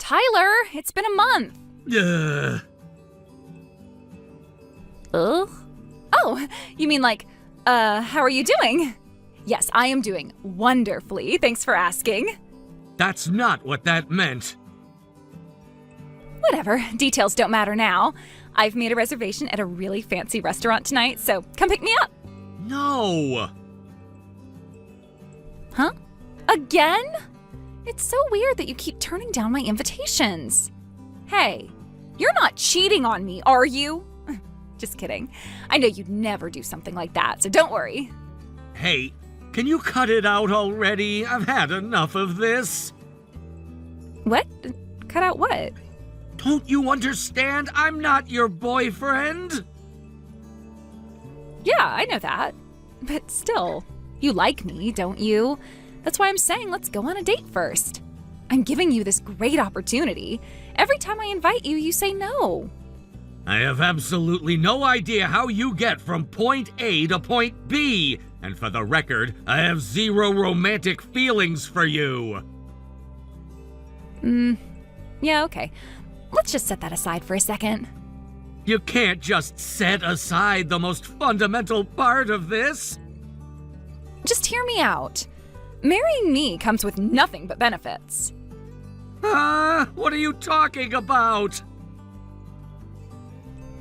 Tyler, it's been a month. Ugh. Ugh? Oh, you mean like, how are you doing? Yes, I am doing wonderfully. Thanks for asking. That's not what that meant. Whatever, details don't matter now. I've made a reservation at a really fancy restaurant tonight, so come pick me up. No! Huh? Again? It's so weird that you keep turning down my invitations. Hey, you're not cheating on me, are you? Just kidding. I know you'd never do something like that, so don't worry. Hey, can you cut it out already? I've had enough of this. What? Cut out what? Don't you understand? I'm not your boyfriend. Yeah, I know that. But still, you like me, don't you? That's why I'm saying let's go on a date first. I'm giving you this great opportunity. Every time I invite you, you say no. I have absolutely no idea how you get from point A to point B. And for the record, I have zero romantic feelings for you. Yeah, okay. Let's just set that aside for a second. You can't just set aside the most fundamental part of this. Just hear me out. Marrying me comes with nothing but benefits. What are you talking about?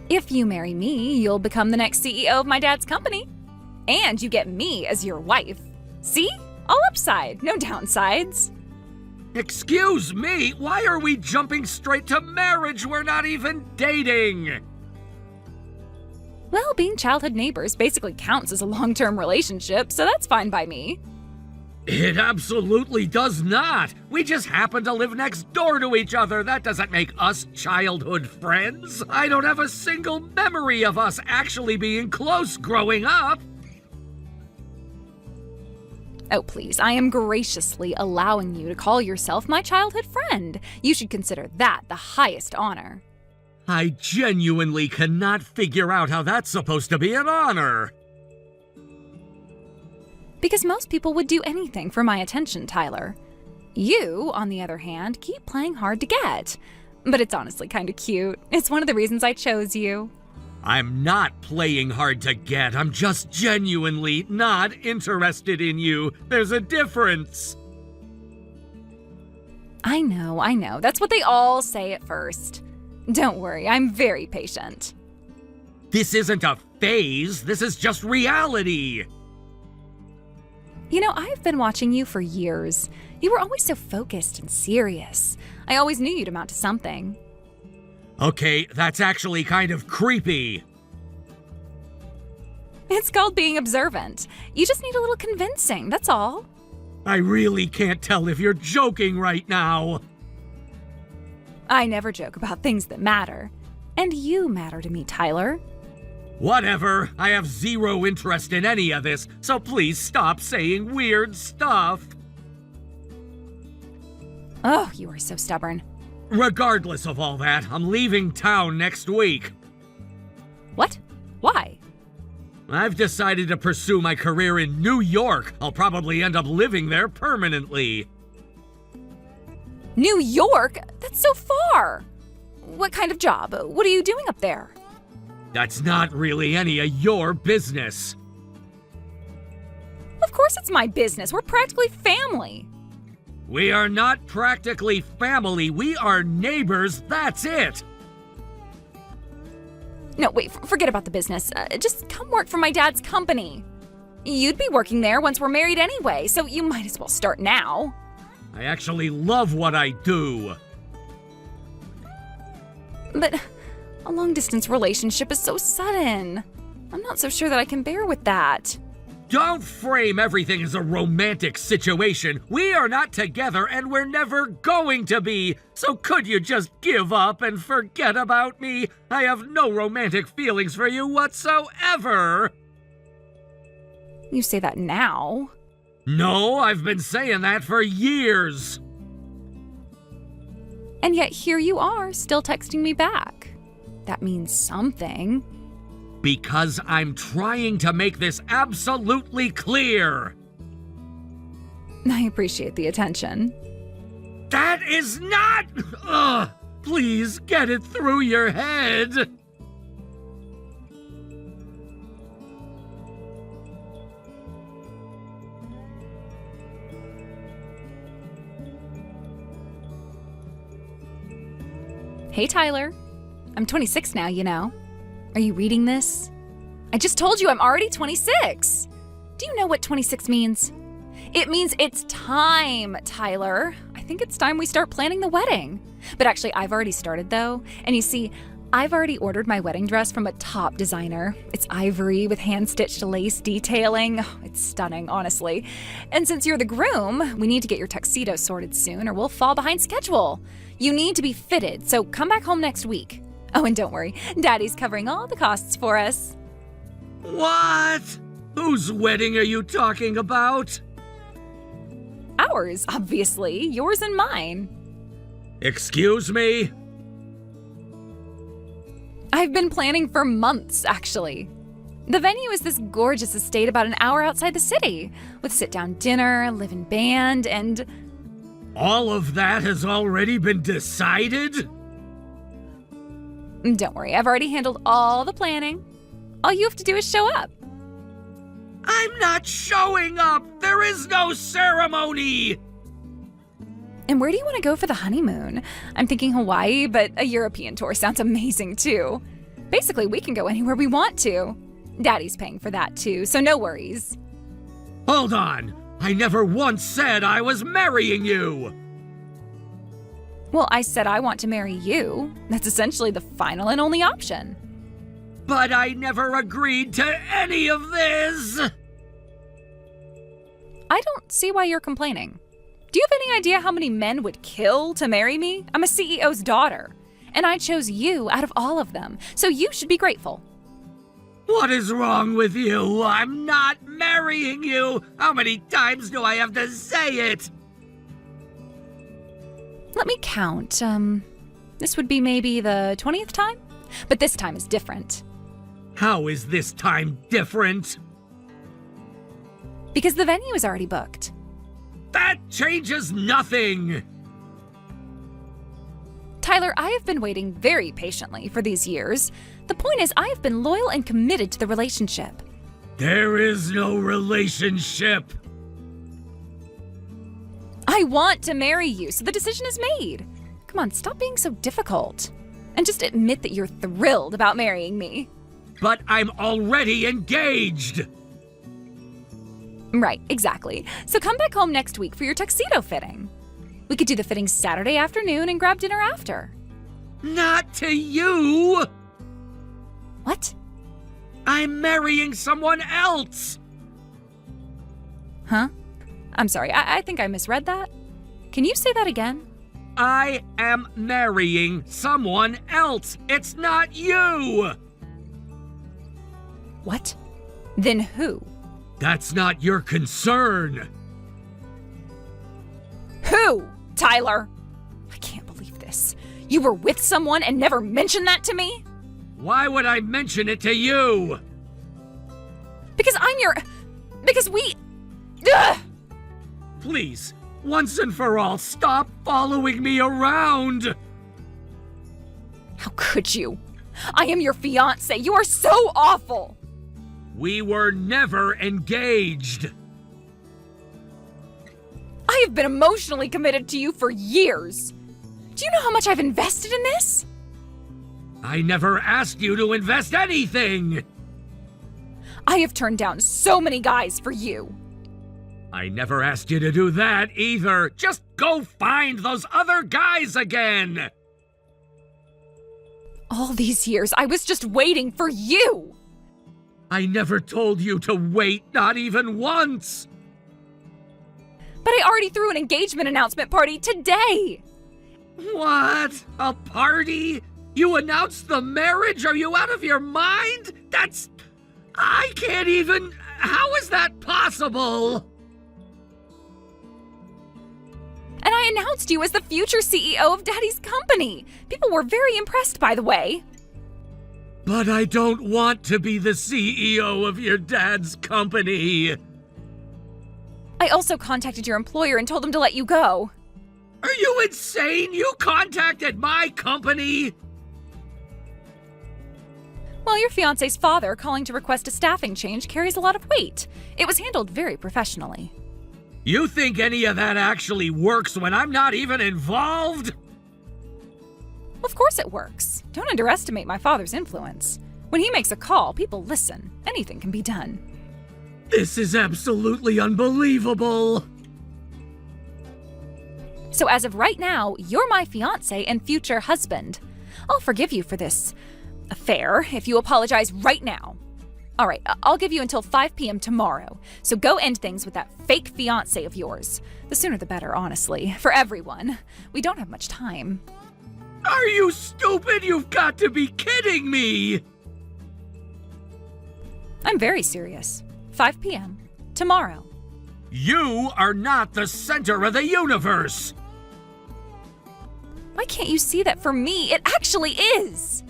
If you marry me, you'll become the next CEO of my dad's company. And you get me as your wife. See? All upside, no downsides. Excuse me, why are we jumping straight to marriage? We're not even dating. Well, being childhood neighbors basically counts as a long-term relationship, so that's fine by me. It absolutely does not. We just happen to live next door to each other. That doesn't make us childhood friends. I don't have a single memory of us actually being close growing up. Oh, please, I am graciously allowing you to call yourself my childhood friend. You should consider that the highest honor. I genuinely cannot figure out how that's supposed to be an honor. Because most people would do anything for my attention, Tyler. You, on the other hand, keep playing hard to get. But it's honestly kind of cute. It's one of the reasons I chose you. I'm not playing hard to get. I'm just genuinely not interested in you. There's a difference. I know. That's what they all say at first. Don't worry, I'm very patient. This isn't a phase. This is just reality. You know, I've been watching you for years. You were always so focused and serious. I always knew you'd amount to something. Okay, that's actually kind of creepy. It's called being observant. You just need a little convincing, that's all. I really can't tell if you're joking right now. I never joke about things that matter. And you matter to me, Tyler. Whatever. I have zero interest in any of this, so please stop saying weird stuff. Oh, you are so stubborn. Regardless of all that, I'm leaving town next week. What? Why? I've decided to pursue my career in New York. I'll probably end up living there permanently. New York? That's so far. What kind of job? What are you doing up there? That's not really any of your business. Of course it's my business. We're practically family. We are not practically family. We are neighbors. That's it. No, wait, forget about the business. Just come work for my dad's company. You'd be working there once we're married anyway, so you might as well start now. I actually love what I do. But a long-distance relationship is so sudden. I'm not so sure that I can bear with that. Don't frame everything as a romantic situation. We are not together and we're never going to be. So could you just give up and forget about me? I have no romantic feelings for you whatsoever. You say that now. No, I've been saying that for years. And yet here you are, still texting me back. That means something. Because I'm trying to make this absolutely clear. I appreciate the attention. That is not... Ugh, please get it through your head. Hey, Tyler. I'm 26 now, you know. Are you reading this? I just told you I'm already 26. Do you know what 26 means? It means it's time, Tyler. I think it's time we start planning the wedding. But actually, I've already started, though. And you see, I've already ordered my wedding dress from a top designer. It's ivory with hand-stitched lace detailing. Oh, it's stunning, honestly. And since you're the groom, we need to get your tuxedo sorted soon or we'll fall behind schedule. You need to be fitted, so come back home next week. Oh, and don't worry, Daddy's covering all the costs for us. What? Whose wedding are you talking about? Ours, obviously. Yours and mine. Excuse me? I've been planning for months, actually. The venue is this gorgeous estate about an hour outside the city, with sit-down dinner, live-in band, and... All of that has already been decided? Don't worry, I've already handled all the planning. All you have to do is show up. I'm not showing up! There is no ceremony! And where do you want to go for the honeymoon? I'm thinking Hawaii, but a European tour sounds amazing too. Basically, we can go anywhere we want to. Daddy's paying for that too, so no worries. Hold on! I never once said I was marrying you! Well, I said I want to marry you. That's essentially the final and only option. But I never agreed to any of this! I don't see why you're complaining. Do you have any idea how many men would kill to marry me? I'm a CEO's daughter. And I chose you out of all of them, so you should be grateful. What is wrong with you? I'm not marrying you! How many times do I have to say it? Let me count. This would be maybe the 20th time? But this time is different. How is this time different? Because the venue is already booked. That changes nothing! Tyler, I have been waiting very patiently for these years. The point is, I have been loyal and committed to the relationship. There is no relationship. I want to marry you, so the decision is made. Come on, stop being so difficult. And just admit that you're thrilled about marrying me. But I'm already engaged! Right, exactly. So come back home next week for your tuxedo fitting. We could do the fitting Saturday afternoon and grab dinner after. Not to you! What? I'm marrying someone else! Huh? I'm sorry, I think I misread that. Can you say that again? I am marrying someone else! It's not you! What? Then who? That's not your concern! Who, Tyler? I can't believe this. You were with someone and never mentioned that to me? Why would I mention it to you? Because we... Ugh! Please, once and for all, stop following me around! How could you? I am your fiancé. You are so awful. We were never engaged. I have been emotionally committed to you for years. Do you know how much I've invested in this? I never asked you to invest anything! I have turned down so many guys for you. I never asked you to do that either. Just go find those other guys again! All these years, I was just waiting for you. I never told you to wait, not even once! But I already threw an engagement announcement party today. What? A party? You announced the marriage? Are you out of your mind? I can't even... How is that possible? And I announced you as the future CEO of Daddy's company. People were very impressed, by the way. But I don't want to be the CEO of your dad's company. I also contacted your employer and told them to let you go. Are you insane? You contacted my company? Well, your fiancé's father calling to request a staffing change carries a lot of weight. It was handled very professionally. You think any of that actually works when I'm not even involved? Of course it works. Don't underestimate my father's influence. When he makes a call, people listen. Anything can be done. This is absolutely unbelievable. So as of right now, you're my fiancé and future husband. I'll forgive you for this affair if you apologize right now. All right, I'll give you until 5 p.m. tomorrow. So go end things with that fake fiancé of yours. The sooner the better, honestly, for everyone. We don't have much time. Are you stupid? You've got to be kidding me! I'm very serious. 5 p.m. tomorrow. You are not the center of the universe! Why can't you see that for me, it actually is?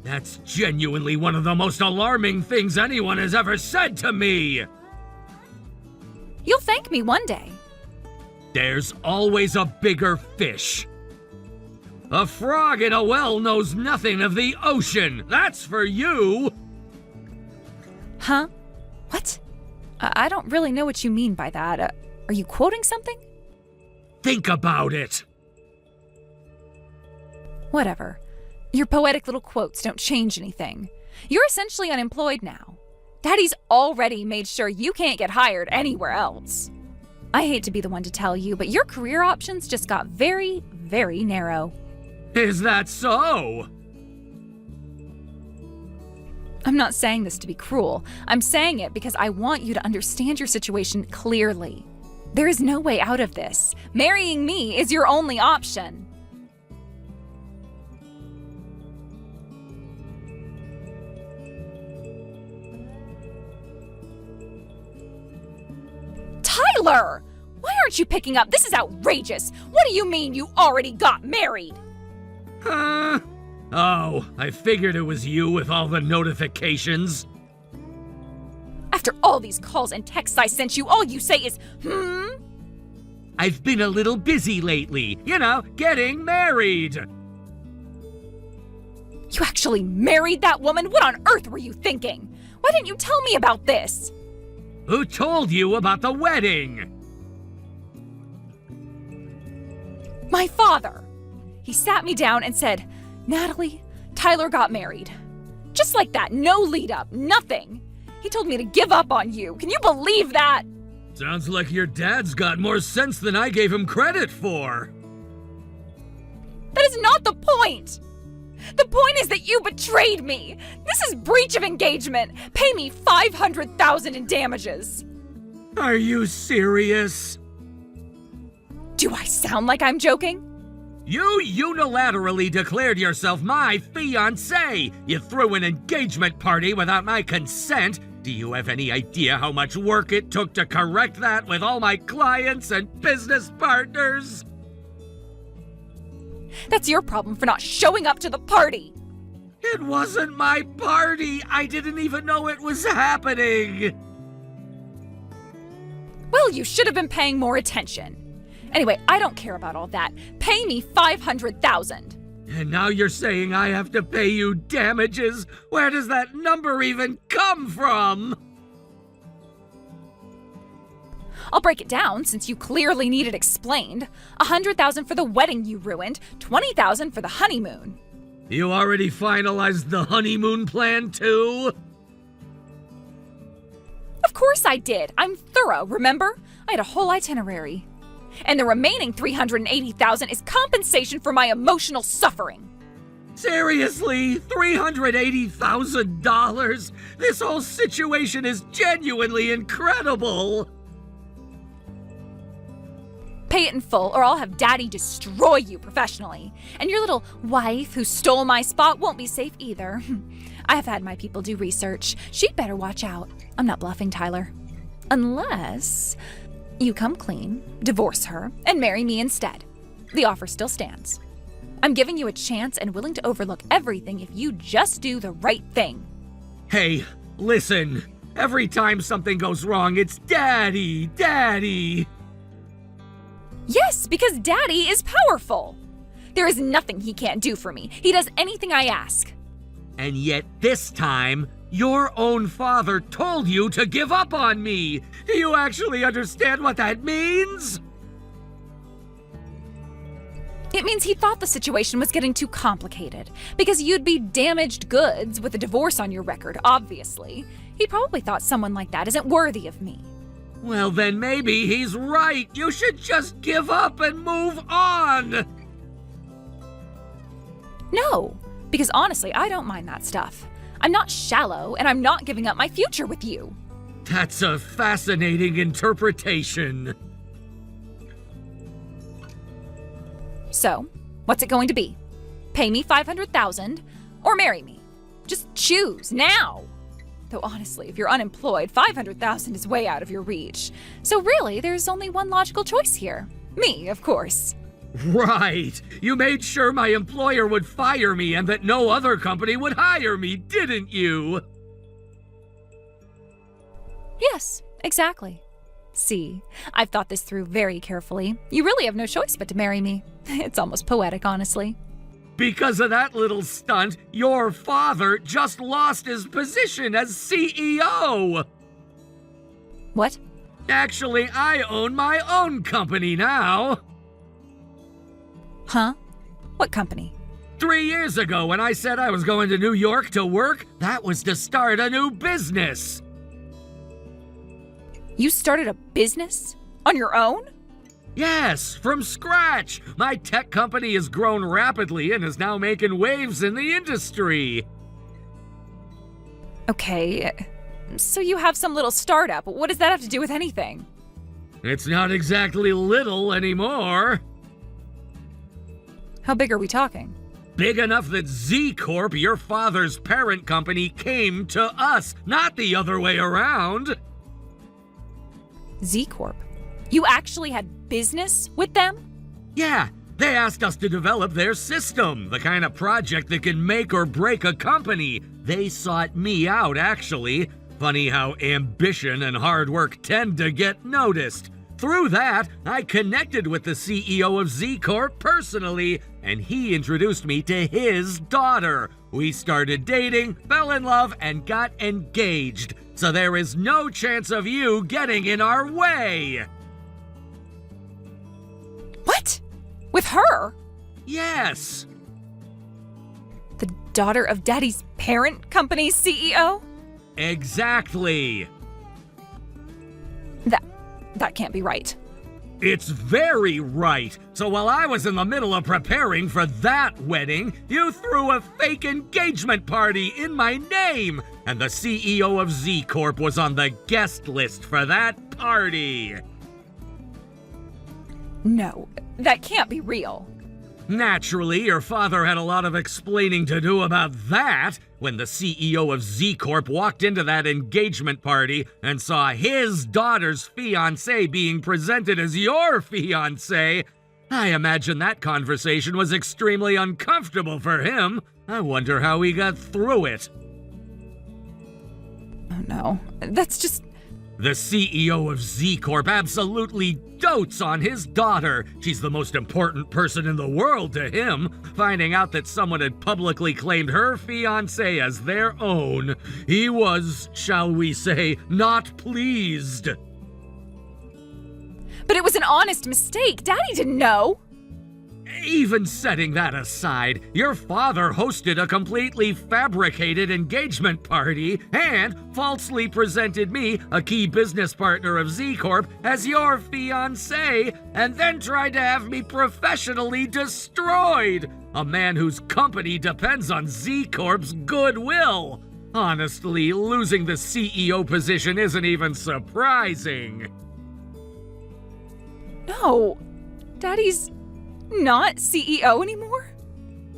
That's genuinely one of the most alarming things anyone has ever said to me! You'll thank me one day. There's always a bigger fish. A frog in a well knows nothing of the ocean. That's for you! Huh? What? I don't really know what you mean by that. Are you quoting something? Think about it. Whatever. Your poetic little quotes don't change anything. You're essentially unemployed now. Daddy's already made sure you can't get hired anywhere else. I hate to be the one to tell you, but your career options just got very, very narrow. Is that so? I'm not saying this to be cruel. I'm saying it because I want you to understand your situation clearly. There is no way out of this. Marrying me is your only option. Tyler! Why aren't you picking up? This is outrageous! What do you mean you already got married? Huh? Oh, I figured it was you with all the notifications. After all these calls and texts I sent you, all you say is, I've been a little busy lately. You know, getting married. You actually married that woman? What on earth were you thinking? Why didn't you tell me about this? Who told you about the wedding? My father. He sat me down and said, Natalie, Tyler got married. Just like that, no lead up, nothing. He told me to give up on you. Can you believe that? Sounds like your dad's got more sense than I gave him credit for. That is not the point. The point is that you betrayed me. This is breach of engagement. Pay me $500,000 in damages. Are you serious? Do I sound like I'm joking? You unilaterally declared yourself my fiancé. You threw an engagement party without my consent. Do you have any idea how much work it took to correct that with all my clients and business partners? That's your problem for not showing up to the party. It wasn't my party. I didn't even know it was happening. Well, you should have been paying more attention. Anyway, I don't care about all that. Pay me $500,000. And now you're saying I have to pay you damages? Where does that number even come from? I'll break it down since you clearly need it explained. $100,000 for the wedding you ruined, $20,000 for the honeymoon. You already finalized the honeymoon plan too? Of course I did. I'm thorough, remember? I had a whole itinerary. And the remaining $380,000 is compensation for my emotional suffering. Seriously? $380,000? This whole situation is genuinely incredible. Pay it in full or I'll have Daddy destroy you professionally. And your little wife who stole my spot won't be safe either. I have had my people do research. She'd better watch out. I'm not bluffing, Tyler. Unless you come clean, divorce her, and marry me instead. The offer still stands. I'm giving you a chance and willing to overlook everything if you just do the right thing. Hey, listen. Every time something goes wrong, it's Daddy, Daddy. Yes, because Daddy is powerful. There is nothing he can't do for me. He does anything I ask. And yet this time, your own father told you to give up on me. Do you actually understand what that means? It means he thought the situation was getting too complicated. Because you'd be damaged goods with a divorce on your record, obviously. He probably thought someone like that isn't worthy of me. Well, then maybe he's right. You should just give up and move on. No, because honestly, I don't mind that stuff. I'm not shallow, and I'm not giving up my future with you. That's a fascinating interpretation. So, what's it going to be? Pay me $500,000 or marry me? Just choose now. Though honestly, if you're unemployed, $500,000 is way out of your reach. So really, there's only one logical choice here. Me, of course. Right. You made sure my employer would fire me and that no other company would hire me, didn't you? Yes, exactly. See, I've thought this through very carefully. You really have no choice but to marry me. It's almost poetic, honestly. Because of that little stunt, your father just lost his position as CEO. What? Actually, I own my own company now. Huh? What company? 3 years ago, when I said I was going to New York to work, that was to start a new business. You started a business? On your own? Yes, from scratch. My tech company has grown rapidly and is now making waves in the industry. Okay, so you have some little startup. What does that have to do with anything? It's not exactly little anymore. How big are we talking? Big enough that Z Corp, your father's parent company, came to us, not the other way around. Z Corp? You actually had business with them? Yeah, they asked us to develop their system, the kind of project that can make or break a company. They sought me out, actually. Funny how ambition and hard work tend to get noticed. Through that, I connected with the CEO of Z Corp personally, and he introduced me to his daughter. We started dating, fell in love, and got engaged. So there is no chance of you getting in our way. What? With her? Yes. The daughter of Daddy's parent company's CEO? Exactly. That can't be right. It's very right. So while I was in the middle of preparing for that wedding, you threw a fake engagement party in my name, and the CEO of Z Corp was on the guest list for that party. No, that can't be real. Naturally, your father had a lot of explaining to do about that when the CEO of Z Corp walked into that engagement party and saw his daughter's fiancé being presented as your fiancé. I imagine that conversation was extremely uncomfortable for him. I wonder how he got through it. Oh no, that's just... The CEO of Z Corp absolutely dotes on his daughter. She's the most important person in the world to him. Finding out that someone had publicly claimed her fiancé as their own, he was, shall we say, not pleased. But it was an honest mistake. Daddy didn't know. Even setting that aside, your father hosted a completely fabricated engagement party and falsely presented me, a key business partner of Z Corp, as your fiancé, and then tried to have me professionally destroyed. A man whose company depends on Z Corp's goodwill. Honestly, losing the CEO position isn't even surprising. No, Daddy's not CEO anymore?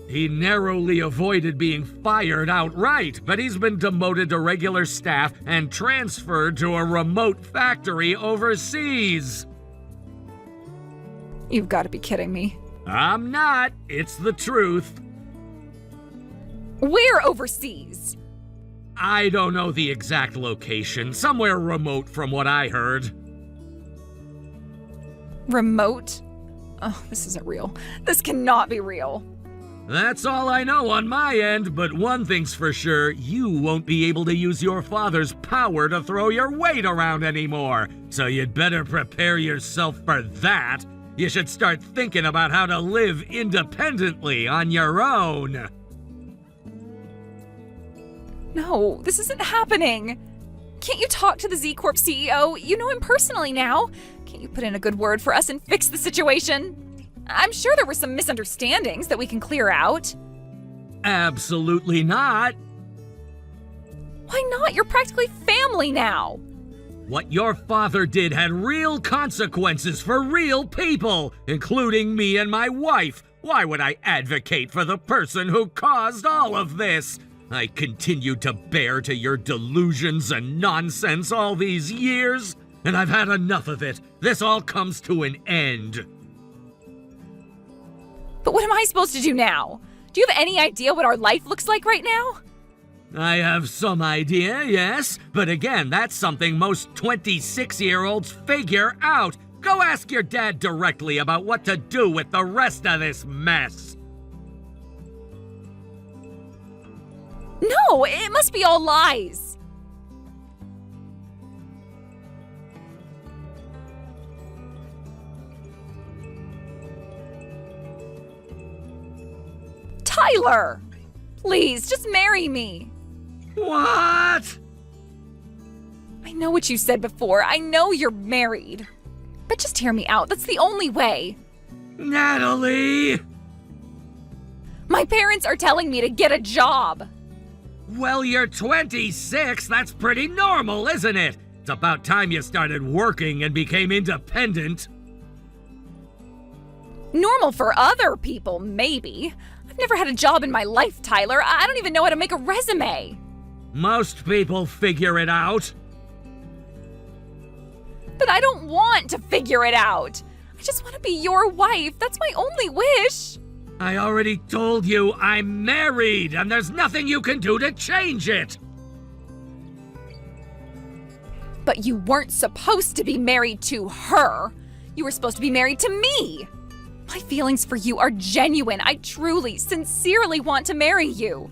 He narrowly avoided being fired outright, but he's been demoted to regular staff and transferred to a remote factory overseas. You've got to be kidding me. I'm not. It's the truth. Where overseas? I don't know the exact location. Somewhere remote from what I heard. Remote? Oh, this isn't real. This cannot be real. That's all I know on my end, but one thing's for sure, you won't be able to use your father's power to throw your weight around anymore. So you'd better prepare yourself for that. You should start thinking about how to live independently on your own. No, this isn't happening. Can't you talk to the Z Corp CEO? You know him personally now. Can't you put in a good word for us and fix the situation? I'm sure there were some misunderstandings that we can clear out. Absolutely not. Why not? You're practically family now. What your father did had real consequences for real people, including me and my wife. Why would I advocate for the person who caused all of this? I continued to bear to your delusions and nonsense all these years, and I've had enough of it. This all comes to an end. But what am I supposed to do now? Do you have any idea what our life looks like right now? I have some idea, yes, but again, that's something most 26-year-olds figure out. Go ask your dad directly about what to do with the rest of this mess. No, it must be all lies. Tyler! Please, just marry me. What? I know what you said before. I know you're married. But just hear me out. That's the only way. Natalie! My parents are telling me to get a job. Well, you're 26. That's pretty normal, isn't it? It's about time you started working and became independent. Normal for other people, maybe. I've never had a job in my life, Tyler. I don't even know how to make a resume. Most people figure it out. But I don't want to figure it out. I just want to be your wife. That's my only wish. I already told you I'm married, and there's nothing you can do to change it. But you weren't supposed to be married to her. You were supposed to be married to me. My feelings for you are genuine. I truly, sincerely want to marry you.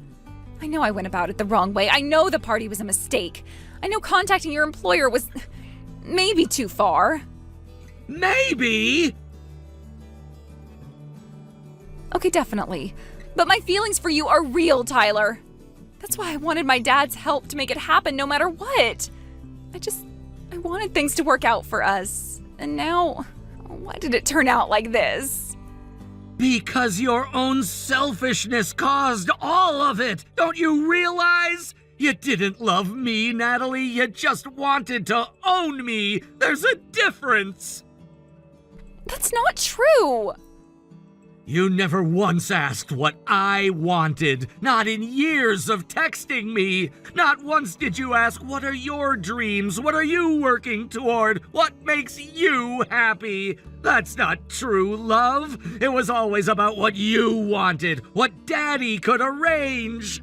I know I went about it the wrong way. I know the party was a mistake. I know contacting your employer was maybe too far. Maybe? Okay, definitely. But my feelings for you are real, Tyler. That's why I wanted my dad's help to make it happen no matter what. I wanted things to work out for us. And now, why did it turn out like this? Because your own selfishness caused all of it. Don't you realize? You didn't love me, Natalie. You just wanted to own me. There's a difference. That's not true. You never once asked what I wanted, not in years of texting me. Not once did you ask, what are your dreams? What are you working toward? What makes you happy? That's not true love. It was always about what you wanted, what Daddy could arrange.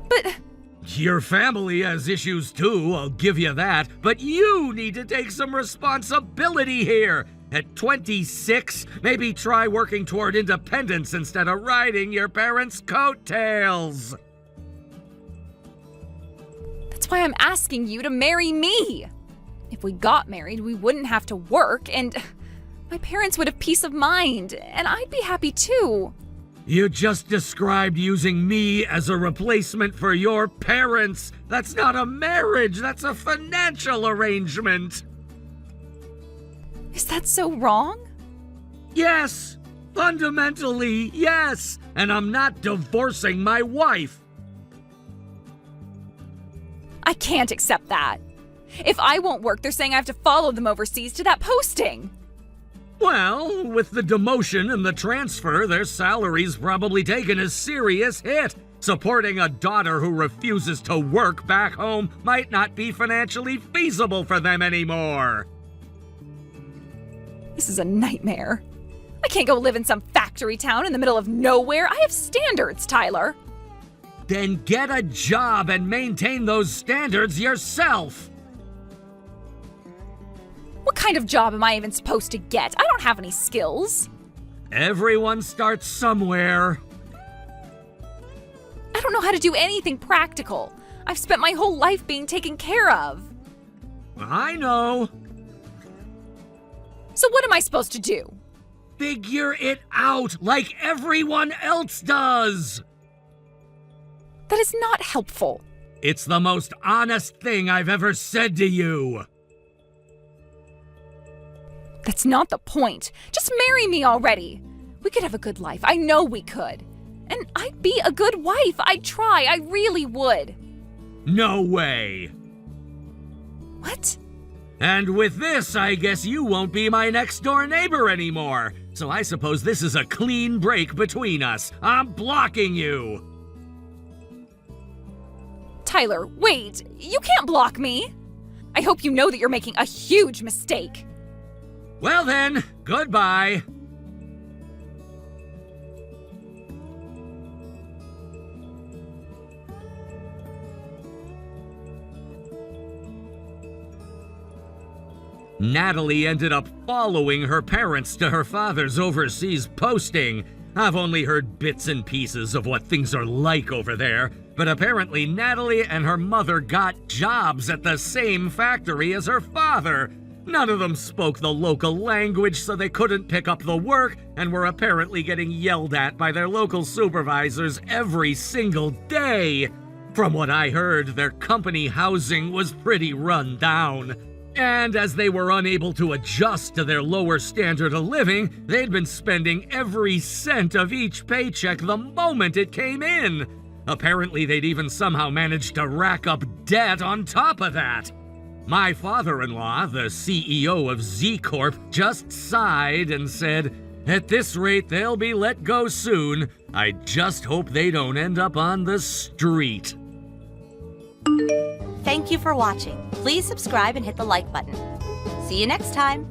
But your family has issues too, I'll give you that, but you need to take some responsibility here. At 26, maybe try working toward independence instead of riding your parents' coattails. that's why I'm asking you to marry me. If we got married, we wouldn't have to work, and my parents would have peace of mind, and I'd be happy too. You just described using me as a replacement for your parents. That's not a marriage, that's a financial arrangement. Is that so wrong? Yes, fundamentally, yes. And I'm not divorcing my wife. I can't accept that. If I won't work, they're saying I have to follow them overseas to that posting. Well, with the demotion and the transfer, their salary's probably taken a serious hit. Supporting a daughter who refuses to work back home might not be financially feasible for them anymore. This is a nightmare. I can't go live in some factory town in the middle of nowhere. I have standards, Tyler. Then get a job and maintain those standards yourself. What kind kind of job am I even supposed to get? I don't have any skills. Everyone starts somewhere. I don't know how to do anything practical. I've spent my whole life being taken care of. I know. So what am I supposed to do? Figure it out like everyone else does. That is not helpful. It's the most honest thing I've ever said to you. That's not the point. Just marry me already. We could have a good life. I know we could. And I'd be a good wife. I'd try. I really would. No way. What? And with this, I guess you won't be my next-door neighbor anymore. So I suppose this is a clean break between us. I'm blocking you. Tyler, wait. You can't block me. I hope you know that you're making a huge mistake. Well then, goodbye. Natalie ended up following her parents to her father's overseas posting. I've only heard bits and pieces of what things are like over there, but apparently Natalie and her mother got jobs at the same factory as her father. None of them spoke the local language, so they couldn't pick up the work and were apparently getting yelled at by their local supervisors every single day. From what I heard, their company housing was pretty run down. And as they were unable to adjust to their lower standard of living, they'd been spending every cent of each paycheck the moment it came in. Apparently, they'd even somehow managed to rack up debt on top of that. My father-in-law, the CEO of Z Corp, just sighed and said, "At this rate, they'll be let go soon. I just hope they don't end up on the street." Thank you for watching. Please subscribe and hit the like button. See you next time.